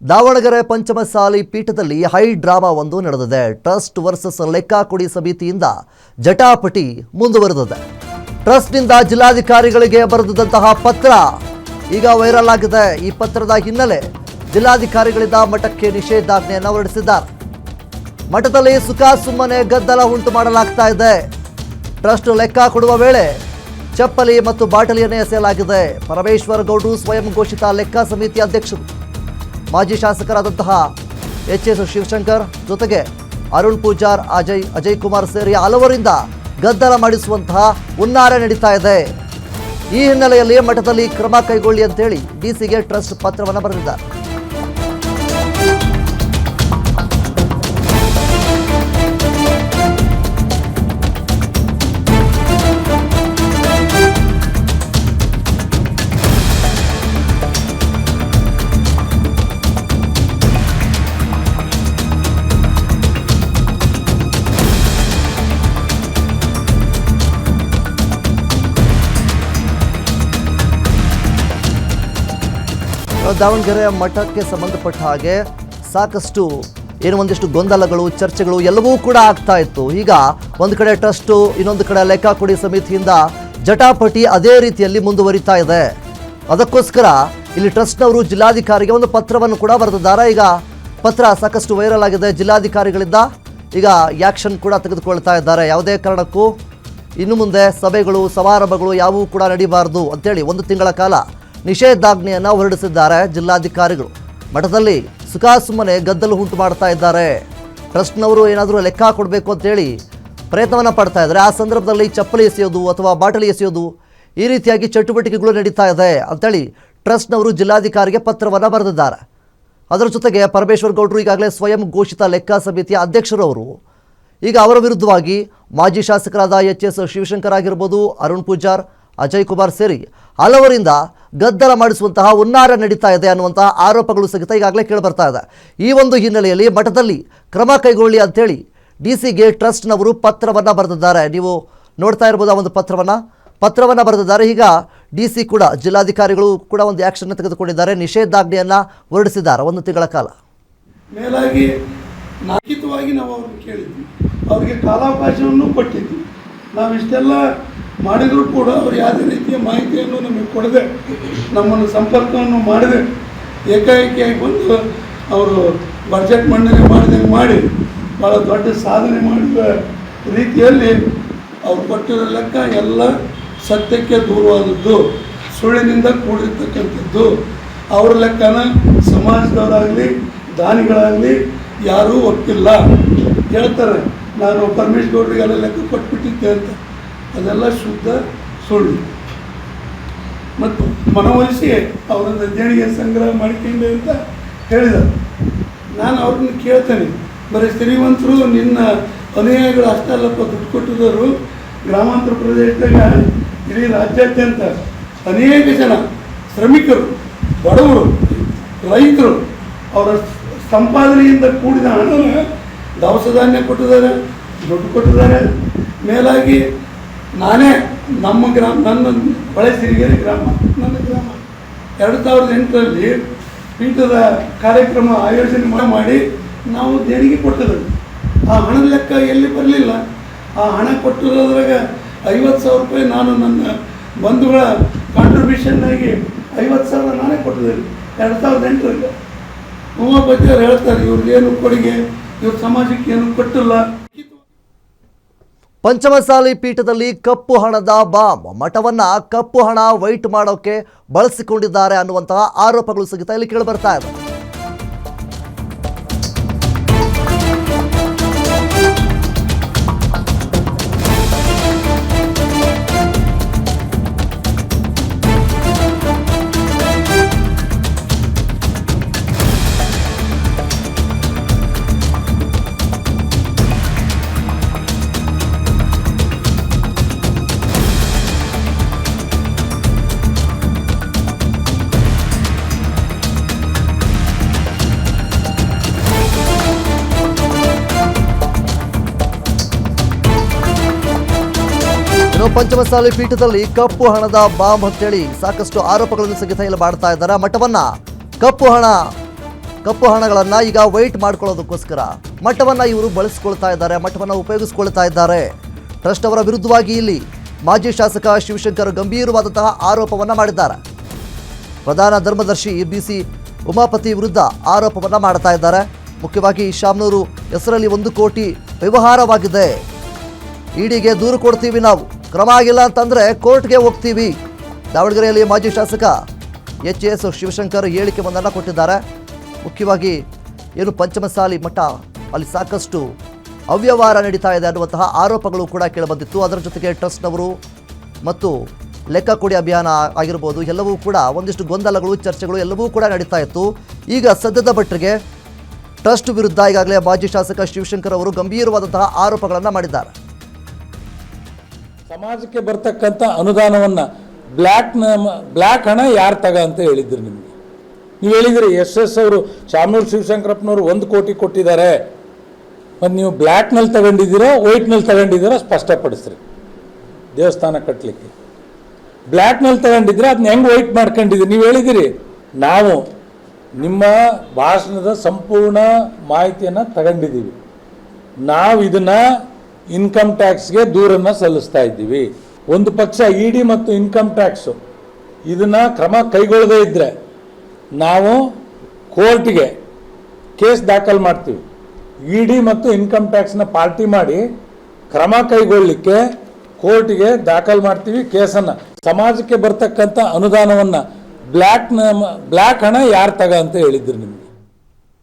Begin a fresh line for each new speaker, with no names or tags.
ದಾವಣಗೆರೆ ಪಂಚಮಸಾಲಿ ಪೀಠದಲ್ಲಿ high drama ಒಂದು ನಡೆದಿದೆ. ಟ್ರಸ್ಟ್ ವರ್ಸಸ್ ಲೆಕ್ಕಾಕೊಡಿ ಸಮಿತಿಯಿಂದ ಜಟಾಪಟಿ ಮುಂದುವರೆದಿದೆ. ಟ್ರಸ್ಟ್ನಿಂದ ಜಿಲ್ಲಾಧಿಕಾರಿಗಳಿಗೆ ಬರೆದಂತಹ ಪತ್ರ ಈಗ ವೈರಲ್ ಆಗಿದೆ. ಈ ಪತ್ರದ ಹಿನ್ನೆಲೆ ಜಿಲ್ಲಾಧಿಕಾರಿಗಳಿಂದ ಮಠಕ್ಕೆ ನಿಷೇಧಾಜ್ಞೆಯನ್ನು ಹೊರಡಿಸಿದ್ದಾರೆ. ಮಠದಲ್ಲಿ ಸುಖಾಸುಮ್ಮನೆ ಗದ್ದಲ ಉಂಟು ಮಾಡಲಾಗ್ತಾ ಇದೆ. ಟ್ರಸ್ಟ್ ಲೆಕ್ಕ ಕೊಡುವ ವೇಳೆ ಚಪ್ಪಲಿ ಮತ್ತು ಬಾಟಲಿಯನ್ನೇ ಎಸೆಯಲಾಗಿದೆ. ಪರಮೇಶ್ವರ ಗೌಡ್ರು ಸ್ವಯಂ ಘೋಷಿತ ಲೆಕ್ಕ ಸಮಿತಿ ಅಧ್ಯಕ್ಷರು. ಮಾಜಿ ಶಾಸಕರಾದಂತಹ ಎಚ್.ಎಸ್. ಶಿವಶಂಕರ್ ಜೊತೆಗೆ ಅರುಣ್ ಪೂಜಾರ್, ಅಜಯ್ ಕುಮಾರ್ ಸೇರಿ ಹಲವರಿಂದ ಗದ್ದಲ ಮಾಡಿಸುವಂತಹ ಹುನ್ನಾರ ನಡೀತಾ ಇದೆ. ಈ ಹಿನ್ನೆಲೆಯಲ್ಲಿ ಮಠದಲ್ಲಿ ಕ್ರಮ ಕೈಗೊಳ್ಳಿ ಅಂತೇಳಿ ಡಿಸಿಗೆ ಟ್ರಸ್ಟ್ ಪತ್ರವನ್ನು ಬರೆದಿದ್ದಾರೆ. ದಾವಣಗೆರೆ ಮಠಕ್ಕೆ ಸಂಬಂಧಪಟ್ಟ ಹಾಗೆ ಸಾಕಷ್ಟು ಒಂದಿಷ್ಟು ಗೊಂದಲಗಳು, ಚರ್ಚೆಗಳು ಎಲ್ಲವೂ ಕೂಡ ಆಗ್ತಾ ಇತ್ತು. ಈಗ ಒಂದು ಕಡೆ ಟ್ರಸ್ಟು, ಇನ್ನೊಂದು ಕಡೆ ಲೆಕ್ಕಾಕೊಡಿ ಸಮಿತಿಯಿಂದ ಜಟಾಪಟಿ ಅದೇ ರೀತಿಯಲ್ಲಿ ಮುಂದುವರಿತಾ ಇದೆ. ಅದಕ್ಕೋಸ್ಕರ ಇಲ್ಲಿ ಟ್ರಸ್ಟ್ನವರು ಜಿಲ್ಲಾಧಿಕಾರಿಗೆ ಒಂದು ಪತ್ರವನ್ನು ಕೂಡ ಬರೆದಿದ್ದಾರೆ. ಈಗ ಪತ್ರ ಸಾಕಷ್ಟು ವೈರಲ್ ಆಗಿದೆ. ಜಿಲ್ಲಾಧಿಕಾರಿಗಳಿಂದ ಈಗ ಆ್ಯಕ್ಷನ್ ಕೂಡ ತೆಗೆದುಕೊಳ್ತಾ ಇದ್ದಾರೆ. ಯಾವುದೇ ಕಾರಣಕ್ಕೂ ಇನ್ನು ಮುಂದೆ ಸಭೆಗಳು, ಸಮಾರಂಭಗಳು ಯಾವುವೂ ಕೂಡ ನಡೀಬಾರ್ದು ಅಂತೇಳಿ 1 ತಿಂಗಳ ಕಾಲ ನಿಷೇಧಾಜ್ಞೆಯನ್ನು ಹೊರಡಿಸಿದ್ದಾರೆ ಜಿಲ್ಲಾಧಿಕಾರಿಗಳು. ಮಠದಲ್ಲಿ ಸುಖಾಸುಮ್ಮನೆ ಗದ್ದಲು ಉಂಟು ಮಾಡ್ತಾ ಇದ್ದಾರೆ. ಟ್ರಸ್ಟ್ನವರು ಏನಾದರೂ ಲೆಕ್ಕ ಕೊಡಬೇಕು ಅಂತೇಳಿ ಪ್ರಯತ್ನವನ್ನು ಪಡ್ತಾ ಇದ್ದಾರೆ. ಆ ಸಂದರ್ಭದಲ್ಲಿ ಚಪ್ಪಲಿ ಎಸೆಯೋದು ಅಥವಾ ಬಾಟಲಿ ಎಸೆಯೋದು ಈ ರೀತಿಯಾಗಿ ಚಟುವಟಿಕೆಗಳು ನಡೀತಾ ಇದೆ ಅಂತೇಳಿ ಟ್ರಸ್ಟ್ನವರು ಜಿಲ್ಲಾಧಿಕಾರಿಗೆ ಪತ್ರವನ್ನು ಬರೆದಿದ್ದಾರೆ. ಅದರ ಜೊತೆಗೆ ಪರಮೇಶ್ವರ ಗೌಡ್ರು ಈಗಾಗಲೇ ಸ್ವಯಂ ಘೋಷಿತ ಲೆಕ್ಕ ಸಮಿತಿಯ ಅಧ್ಯಕ್ಷರವರು. ಈಗ ಅವರ ವಿರುದ್ಧವಾಗಿ ಮಾಜಿ ಶಾಸಕರಾದ ಎಚ್.ಎಸ್. ಶಿವಶಂಕರ್ ಆಗಿರ್ಬೋದು, ಅರುಣ್ ಪೂಜಾರ್, ಅಜಯ್ ಕುಮಾರ್ ಸೇರಿ ಹಲವರಿಂದ ಗದ್ದಲ ಮಾಡಿಸುವಂತಹ ಹುನ್ನಾರ ನಡೀತಾ ಇದೆ ಅನ್ನುವಂತಹ ಆರೋಪಗಳು ಸಹಿತ ಈಗಾಗಲೇ ಕೇಳಿಬರ್ತಾ ಇದೆ. ಈ ಒಂದು ಹಿನ್ನೆಲೆಯಲ್ಲಿ ಮಠದಲ್ಲಿ ಕ್ರಮ ಕೈಗೊಳ್ಳಿ ಅಂತೇಳಿ ಡಿಸಿಗೆ ಟ್ರಸ್ಟ್ನವರು ಪತ್ರವನ್ನು ಬರೆದಿದ್ದಾರೆ. ನೀವು ನೋಡ್ತಾ ಇರ್ಬೋದು ಆ ಒಂದು ಪತ್ರವನ್ನು ಬರೆದಿದ್ದಾರೆ. ಈಗ ಡಿಸಿ ಕೂಡ, ಜಿಲ್ಲಾಧಿಕಾರಿಗಳು ಕೂಡ ಒಂದು ಆ್ಯಕ್ಷನ್ ತೆಗೆದುಕೊಂಡಿದ್ದಾರೆ. ನಿಷೇಧಾಜ್ಞೆಯನ್ನು ಹೊರಡಿಸಿದ್ದಾರೆ 1 ತಿಂಗಳ ಕಾಲ.
ಮೇಲಾಗಿ ನಾಕಿತವಾಗಿ ನಾವು ಅವ್ರನ್ನ ಕೇಳಿದ್ವಿ, ಅವರಿಗೆ ಕಾಲಾವಕಾಶವನ್ನು ಕೊಟ್ಟಿದ್ವಿ. ನಾವು ಇಷ್ಟೆಲ್ಲ ಮಾಡಿದರೂ ಕೂಡ ಅವರು ಯಾವುದೇ ರೀತಿಯ ಮಾಹಿತಿಯನ್ನು ನಮಗೆ ಕೊಡದೆ, ನಮ್ಮನ್ನು ಸಂಪರ್ಕವನ್ನು ಮಾಡದೆ, ಏಕಾಏಕಿಯಾಗಿ ಬಂದು ಅವರು ಬಜೆಟ್ ಮಂಡನೆ ಮಾಡಿದಂಗೆ ಮಾಡಿ ಭಾಳ ದೊಡ್ಡ ಸಾಧನೆ ಮಾಡಿದ ರೀತಿಯಲ್ಲಿ ಅವ್ರು ಕೊಟ್ಟಿರೋ ಲೆಕ್ಕ ಎಲ್ಲ ಸತ್ಯಕ್ಕೆ ದೂರವಾದದ್ದು, ಸುಳ್ಳಿನಿಂದ ಕೂಡಿರ್ತಕ್ಕಂಥದ್ದು. ಅವ್ರ ಲೆಕ್ಕನ ಸಮಾಜದವರಾಗಲಿ ದಾನಿಗಳಾಗಲಿ ಯಾರೂ ಒಪ್ಪಿಲ್ಲ. ಹೇಳ್ತಾರೆ ನಾನು ಪರಮೇಶ್ ಗೌಡ್ರಿಗೆಲ್ಲ ಲೆಕ್ಕ ಕೊಟ್ಬಿಟ್ಟಿದ್ದೆ ಅಂತ. ಅದೆಲ್ಲ ಶುದ್ಧ ಸುಳ್ಳು. ಮತ್ತು ಮನವೊಲಿಸಿ ಅವರನ್ನು ದೇಣಿಗೆ ಸಂಗ್ರಹ ಮಾಡ್ಕೊಂಡೆ ಅಂತ ಹೇಳಿದರು. ನಾನು ಅವ್ರನ್ನ ಕೇಳ್ತೇನೆ, ಬರೀ ಶ್ರೀಮಂತರು ನಿನ್ನ ಅನುಯಾಯಿಗಳು ಅಷ್ಟಲ್ಲಪ್ಪ, ದುಡ್ಡು ಕೊಟ್ಟಿರೋರು ಗ್ರಾಮಾಂತರ ಪ್ರದೇಶದಾಗ ಇಡೀ ರಾಜ್ಯಾದ್ಯಂತ ಅನೇಕ ಜನ ಶ್ರಮಿಕರು, ಬಡವರು, ರೈತರು ಅವರ ಸಂಪಾದನೆಯಿಂದ ಕೂಡಿದ ಹಣನ ದವಸ ಧಾನ್ಯ ಕೊಟ್ಟಿದ್ದಾರೆ, ದುಡ್ಡು ಕೊಟ್ಟಿದ್ದಾರೆ. ಮೇಲಾಗಿ ನಾನೇ ನನ್ನ ಬಳೆ ಸಿರಿಗೆರೆ ಗ್ರಾಮ, ನನ್ನ ಗ್ರಾಮ 2008ರಲ್ಲಿ ಪೀಠದ ಕಾರ್ಯಕ್ರಮ ಆಯೋಜನೆ ಮಾಡಿ ನಾವು ದೇಣಿಗೆ ಕೊಟ್ಟಿದ್ದೇವೆ. ಆ ಹಣದ ಲೆಕ್ಕ ಎಲ್ಲಿ ಬರಲಿಲ್ಲ. ಆ ಹಣ ಕೊಟ್ಟಿರೋದ್ರಾಗ 50,000 ರೂಪಾಯಿ ನಾನು ನನ್ನ ಬಂಧುಗಳ ಕಾಂಟ್ರಿಬ್ಯೂಷನ್ನಾಗಿ 50,000 ನಾನೇ ಕೊಟ್ಟಿದ್ದೇನೆ 2008ರಲ್ಲಿ. ಉಮಾಪತಿಯವರು ಹೇಳ್ತಾರೆ, ಇವ್ರಿಗೇನು ಕೊಡುಗೆ, ಇವ್ರ ಸಮಾಜಕ್ಕೆ ಏನು ಕೊಟ್ಟಿಲ್ಲ.
ಪಂಚಮಸಾಲಿ ಪೀಠದಲ್ಲಿ ಕಪ್ಪು ಹಣದ ಬಾಂಬ್, ಮಠವನ್ನ ಕಪ್ಪು ಹಣ ವೈಟ್ ಮಾಡೋಕೆ ಬಳಸಿಕೊಂಡಿದ್ದಾರೆ ಅನ್ನುವಂತಹ ಆರೋಪಗಳು ಸಹಿತ ಇಲ್ಲಿ ಕೇಳಿಬರ್ತಾ ಇದೆ. ಪಂಚಮಸಾಲಿ ಪೀಠದಲ್ಲಿ ಕಪ್ಪು ಹಣದ ಬಾಂಬ್ ಅಂತೇಳಿ ಸಾಕಷ್ಟು ಆರೋಪಗಳನ್ನು ಸಹಿತ ಇಲ್ಲಿ ಮಾಡ್ತಾ ಇದ್ದಾರೆ. ಮಠವನ್ನ ಕಪ್ಪು ಹಣ ಕಪ್ಪು ಹಣಗಳನ್ನು ಈಗ ವೈಟ್ ಮಾಡ್ಕೊಳ್ಳೋದಕ್ಕೋಸ್ಕರ ಮಠವನ್ನು ಇವರು ಬಳಸ್ಕೊಳ್ತಾ ಇದ್ದಾರೆ, ಮಠವನ್ನು ಉಪಯೋಗಿಸ್ಕೊಳ್ತಾ ಇದ್ದಾರೆ. ಟ್ರಸ್ಟ್ ಅವರ ವಿರುದ್ಧವಾಗಿ ಇಲ್ಲಿ ಮಾಜಿ ಶಾಸಕ ಶಿವಶಂಕರ್ ಗಂಭೀರವಾದಂತಹ ಆರೋಪವನ್ನು ಮಾಡಿದ್ದಾರೆ. ಪ್ರಧಾನ ಧರ್ಮದರ್ಶಿ BC ಉಮಾಪತಿ ವಿರುದ್ಧ ಆರೋಪವನ್ನು ಮಾಡ್ತಾ ಇದ್ದಾರೆ. ಮುಖ್ಯವಾಗಿ ಶಾಮನೂರು ಹೆಸರಲ್ಲಿ 1 ಕೋಟಿ ವ್ಯವಹಾರವಾಗಿದೆ, ಇಡಿಗೆ ದೂರು ಕೊಡ್ತೀವಿ, ನಾವು ಕ್ರಮ ಆಗಿಲ್ಲ ಅಂತಂದರೆ ಕೋರ್ಟ್ಗೆ ಹೋಗ್ತೀವಿ. ದಾವಣಗೆರೆಯಲ್ಲಿ ಮಾಜಿ ಶಾಸಕ HS ಶಿವಶಂಕರ್ ಹೇಳಿಕೆ ಒಂದನ್ನು ಕೊಟ್ಟಿದ್ದಾರೆ. ಮುಖ್ಯವಾಗಿ ಏನು ಪಂಚಮಸಾಲಿ ಮಠ ಅಲ್ಲಿ ಸಾಕಷ್ಟು ಅವ್ಯವಹಾರ ನಡೀತಾ ಇದೆ ಅನ್ನುವಂತಹ ಆರೋಪಗಳು ಕೂಡ ಕೇಳಿಬಂದಿತ್ತು. ಅದರ ಜೊತೆಗೆ ಟ್ರಸ್ಟ್ನವರು ಮತ್ತು ಲೆಕ್ಕ ಕೊಡಿ ಅಭಿಯಾನ ಆಗಿರ್ಬೋದು, ಎಲ್ಲವೂ ಕೂಡ ಒಂದಿಷ್ಟು ಗೊಂದಲಗಳು, ಚರ್ಚೆಗಳು ಎಲ್ಲವೂ ಕೂಡ ನಡೀತಾ ಇತ್ತು. ಈಗ ಸದ್ಯದ ಮಟ್ಟಿಗೆ ಟ್ರಸ್ಟ್ ವಿರುದ್ಧ ಈಗಾಗಲೇ ಮಾಜಿ ಶಾಸಕ ಶಿವಶಂಕರ್ ಅವರು ಗಂಭೀರವಾದಂತಹ ಆರೋಪಗಳನ್ನು ಮಾಡಿದ್ದಾರೆ.
ಸಮಾಜಕ್ಕೆ ಬರ್ತಕ್ಕಂಥ ಅನುದಾನವನ್ನು ಬ್ಲ್ಯಾಕ್ ಹಣ ಯಾರು ತಗ ಅಂತ ಹೇಳಿದ್ರು ನಿಮಗೆ. ನೀವು ಹೇಳಿದ್ರಿ SS ಅವರು ಶಾಮನೂರು ಶಿವಶಂಕರಪ್ಪನವರು 1 ಕೋಟಿ ಕೊಟ್ಟಿದ್ದಾರೆ, ಮತ್ತು ನೀವು ಬ್ಲ್ಯಾಕ್ನಲ್ಲಿ ತಗೊಂಡಿದ್ದೀರೋ ವೈಟ್ನಲ್ಲಿ ತಗೊಂಡಿದ್ದೀರೋ ಸ್ಪಷ್ಟಪಡಿಸ್ರಿ. ದೇವಸ್ಥಾನ ಕಟ್ಟಲಿಕ್ಕೆ ಬ್ಲ್ಯಾಕ್ನಲ್ಲಿ ತಗೊಂಡಿದ್ರೆ ಅದನ್ನ ಹೆಂಗೆ ವೈಟ್ ಮಾಡ್ಕೊಂಡಿದ್ದೀರಿ? ನೀವು ಹೇಳಿದಿರಿ ನಾವು ನಿಮ್ಮ ಭಾಷಣದ ಸಂಪೂರ್ಣ ಮಾಹಿತಿಯನ್ನು ತಗೊಂಡಿದ್ದೀವಿ, ನಾವು ಇದನ್ನು ಇನ್ಕಮ್ ಟ್ಯಾಕ್ಸ್ಗೆ ದೂರನ್ನು ಸಲ್ಲಿಸ್ತಾ ಇದ್ದೀವಿ. ಒಂದು ಪಕ್ಷ ED ಮತ್ತು ಇನ್ಕಮ್ ಟ್ಯಾಕ್ಸು ಇದನ್ನು ಕ್ರಮ ಕೈಗೊಳ್ಳದೇ ಇದ್ದರೆ ನಾವು ಕೋರ್ಟ್ಗೆ ಕೇಸ್ ದಾಖಲು ಮಾಡ್ತೀವಿ. ED ಮತ್ತು ಇನ್ಕಮ್ ಟ್ಯಾಕ್ಸ್ನ ಪಾರ್ಟಿ ಮಾಡಿ ಕ್ರಮ ಕೈಗೊಳ್ಳಲಿಕ್ಕೆ ಕೋರ್ಟ್ಗೆ ದಾಖಲು ಮಾಡ್ತೀವಿ ಕೇಸನ್ನು. ಸಮಾಜಕ್ಕೆ ಬರ್ತಕ್ಕಂಥ ಅನುದಾನವನ್ನು ಬ್ಲ್ಯಾಕ್ ಹಣ ಯಾರು ತಗ ಅಂತ ಹೇಳಿದ್ರು ನಿಮಗೆ.